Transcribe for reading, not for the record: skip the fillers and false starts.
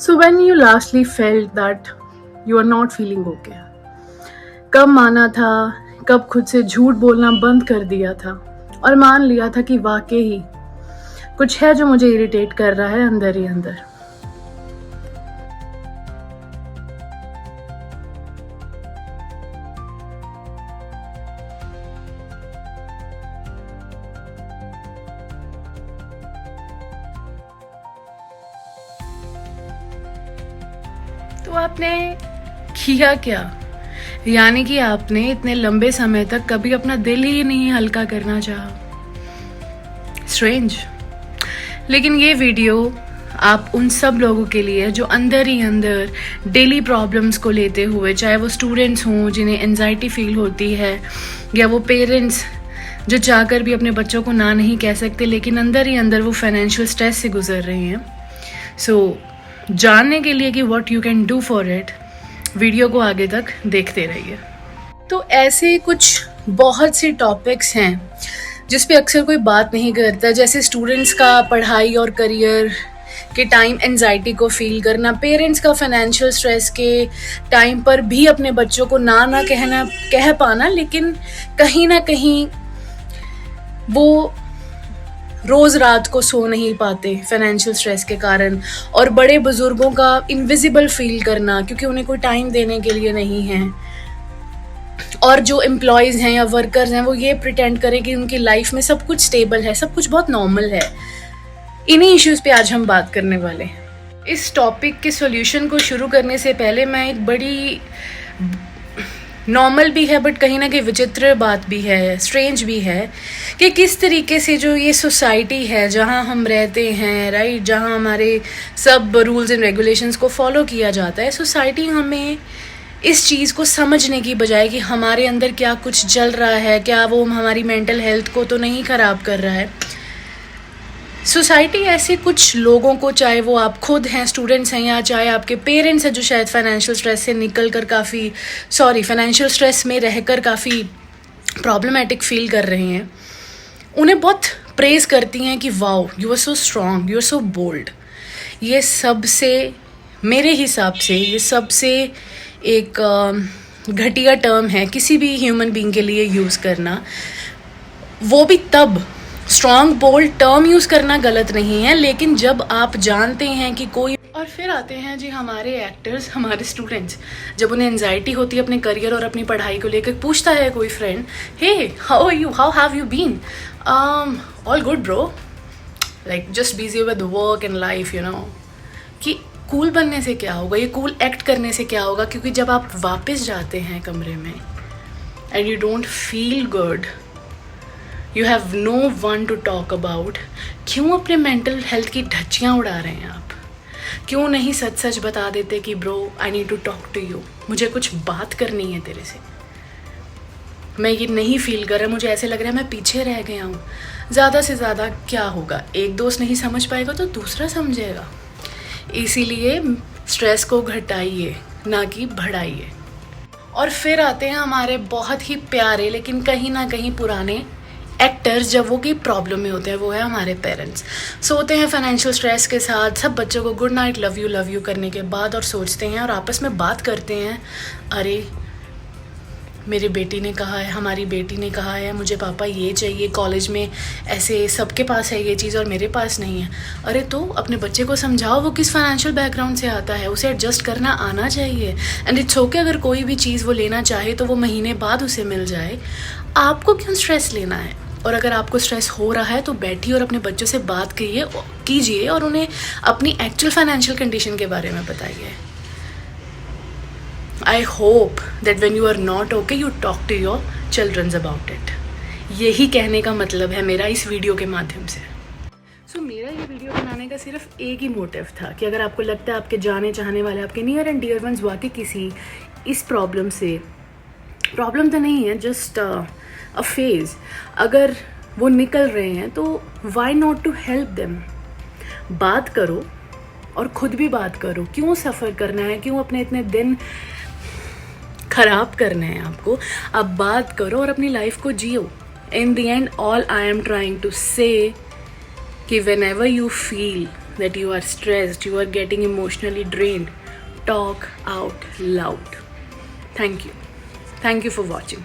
So when you lastly felt that you are not feeling okay? कब माना था, कब खुद से झूठ बोलना बंद कर दिया था और मान लिया था कि वाकई ही कुछ है जो मुझे इरिटेट कर रहा है अंदर ही अंदर। तो आपने किया क्या? यानी कि आपने इतने लंबे समय तक कभी अपना दिल ही नहीं हल्का करना चाहा। स्ट्रेंज। लेकिन ये वीडियो आप उन सब लोगों के लिए जो अंदर ही अंदर डेली प्रॉब्लम्स को लेते हुए, चाहे वो स्टूडेंट्स हों जिन्हें एंजाइटी फील होती है, या वो पेरेंट्स जो चाहकर भी अपने बच्चों को ना नहीं कह सकते लेकिन अंदर ही अंदर वो फाइनेंशियल स्ट्रेस से गुजर रहे हैं। जानने के लिए कि what you can do for it, video को आगे तक देखते रहिए। तो ऐसे कुछ बहुत से टॉपिक्स हैं जिस पे अक्सर कोई बात नहीं करता, जैसे स्टूडेंट्स का पढ़ाई और करियर के टाइम एंजाइटी को फील करना, पेरेंट्स का फाइनेंशियल स्ट्रेस के टाइम पर भी अपने बच्चों को ना कह पाना, लेकिन कहीं ना कहीं वो रोज़ रात को सो नहीं पाते फाइनेंशियल स्ट्रेस के कारण, और बड़े बुजुर्गों का इनविजिबल फील करना क्योंकि उन्हें कोई टाइम देने के लिए नहीं है, और जो एम्प्लॉयज़ हैं या वर्कर्स हैं वो ये प्रिटेंड करें कि उनकी लाइफ में सब कुछ स्टेबल है, सब कुछ बहुत नॉर्मल है। इन्हीं इश्यूज़ पे आज हम बात करने वाले हैं। इस टॉपिक के सॉल्यूशन को शुरू करने से पहले मैं एक बड़ी नॉर्मल भी है बट कहीं ना कहीं विचित्र बात भी है, स्ट्रेंज भी है, कि किस तरीके से जो ये सोसाइटी है जहाँ हम रहते हैं, राइट, जहाँ हमारे सब रूल्स एंड रेगुलेशंस को फॉलो किया जाता है, सोसाइटी हमें इस चीज़ को समझने की बजाय कि हमारे अंदर क्या कुछ चल रहा है, क्या वो हमारी मेंटल हेल्थ को तो नहीं ख़राब कर रहा है, सोसाइटी ऐसे कुछ लोगों को, चाहे वो आप खुद हैं, स्टूडेंट्स हैं, या चाहे आपके पेरेंट्स हैं जो शायद फाइनेंशियल स्ट्रेस से निकल कर फाइनेंशियल स्ट्रेस में रहकर काफ़ी प्रॉब्लमेटिक फील कर रहे हैं, उन्हें बहुत प्रेज करती हैं कि wow you are so strong, you are so bold. ये सबसे, मेरे हिसाब से ये सबसे एक घटिया टर्म है किसी भी ह्यूमन बीइंग के लिए यूज़ करना। वो भी तब स्ट्रॉन्ग बोल्ड टर्म यूज़ करना गलत नहीं है, लेकिन जब आप जानते हैं कि कोई, और फिर आते हैं जी हमारे एक्टर्स, हमारे स्टूडेंट्स, जब उन्हें एंजाइटी होती है अपने करियर और अपनी पढ़ाई को लेकर, पूछता है कोई friend, hey how are you, how have you been, all good bro, like just busy with work and life, you know, कि कूल बनने से क्या होगा, ये कूल एक्ट करने से क्या होगा, क्योंकि जब आप वापस जाते हैं कमरे में and you don't feel good, you have no one to talk about, क्यों अपने मेंटल हेल्थ की धज्जियाँ उड़ा रहे हैं आप? क्यों नहीं सच सच बता देते कि bro I need to talk to you, मुझे कुछ बात करनी है तेरे से, मैं ये नहीं फील कर रहा, मुझे ऐसे लग रहा है मैं पीछे रह गया हूँ। ज़्यादा से ज़्यादा क्या होगा, एक दोस्त नहीं समझ पाएगा तो दूसरा समझेगा। इसीलिए स्ट्रेस को घटाइए, ना कि बढ़ाइए। और फिर आते हैं हमारे बहुत ही प्यारे लेकिन कहीं ना कहीं पुराने एक्टर्स, जब वो की प्रॉब्लम में होते हैं, वो है हमारे पेरेंट्स। सोते हैं फाइनेंशियल स्ट्रेस के साथ, सब बच्चों को गुड नाइट लव यू करने के बाद, और सोचते हैं और आपस में बात करते हैं, अरे मेरी बेटी ने कहा है, हमारी बेटी ने कहा है मुझे पापा ये चाहिए, कॉलेज में ऐसे सबके पास है ये चीज़ और मेरे पास नहीं है। अरे तो अपने बच्चे को समझाओ वो किस फाइनेंशियल बैकग्राउंड से आता है, उसे एडजस्ट करना आना चाहिए, एंड इट्स ओके अगर कोई भी चीज़ वो लेना चाहे तो वो महीने बाद उसे मिल जाए। आपको क्यों स्ट्रेस लेना है? और अगर आपको स्ट्रेस हो रहा है तो बैठिए और अपने बच्चों से बात कीजिए और उन्हें अपनी एक्चुअल फाइनेंशियल कंडीशन के बारे में बताइए। I hope that when you are not okay, you talk to your children about it. यही कहने का मतलब है मेरा इस वीडियो के माध्यम से। मेरा ये वीडियो बनाने का सिर्फ एक ही मोटिव था कि अगर आपको लगता है आपके जाने चाहने वाले, आपके नियर एंड डियर वंस वाकई किसी इस प्रॉब्लम तो नहीं है, जस्ट अ फेज़, अगर वो निकल रहे हैं तो why not to help them. बात करो और ख़ुद भी बात करो, क्यों सफ़र करना है, क्यों अपने इतने दिन ख़राब करने हैं आपको। अब बात करो और अपनी लाइफ को जियो। In the end all I am trying to say कि whenever you feel that you are stressed, you are getting emotionally drained, talk out loud. Thank you. Thank you for watching.